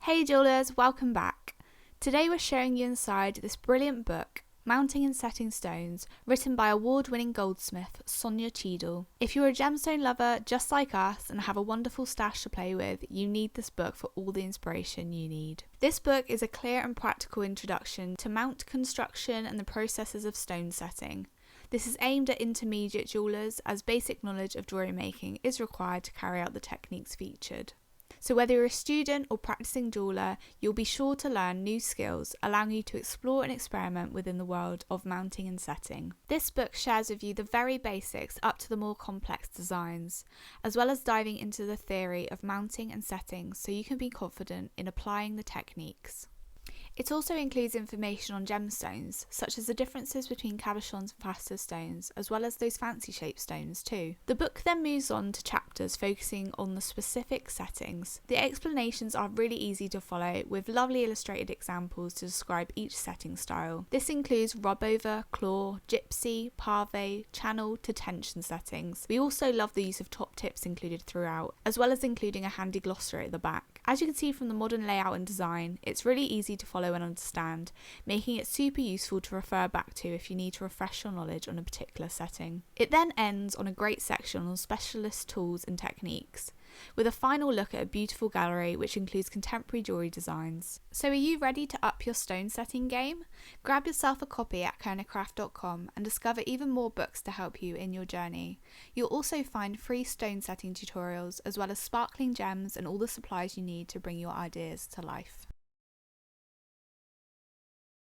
Hey jewelers, welcome back. Today we're showing you inside this brilliant book, Mounting and Setting Stones, written by award-winning goldsmith Sonia Cheadle. If you're a gemstone lover just like us and have a wonderful stash to play with, you need this book for all the inspiration you need. This book is a clear and practical introduction to mount construction and the processes of stone setting. This is aimed at intermediate jewelers, as basic knowledge of jewellery making is required to carry out the techniques featured. So whether you're a student or practicing jeweller, you'll be sure to learn new skills, allowing you to explore and experiment within the world of mounting and setting. This book shares with you the very basics up to the more complex designs, as well as diving into the theory of mounting and setting so you can be confident in applying the techniques. It also includes information on gemstones, such as the differences between cabochons and faceted stones, as well as those fancy shaped stones too. The book then moves on to chapters focusing on the specific settings. The explanations are really easy to follow, with lovely illustrated examples to describe each setting style. This includes rub over, claw, gypsy, pave, channel to tension settings. We also love the use of top tips included throughout, as well as including a handy glossary at the back. As you can see from the modern layout and design, it's really easy to follow and understand, making it super useful to refer back to if you need to refresh your knowledge on a particular setting. It then ends on a great section on specialist tools and techniques, with a final look at a beautiful gallery which includes contemporary jewellery designs. So are you ready to up your stone setting game? Grab yourself a copy at Kernowcraft.com and discover even more books to help you in your journey. You'll also find free stone setting tutorials, as well as sparkling gems and all the supplies you need to bring your ideas to life.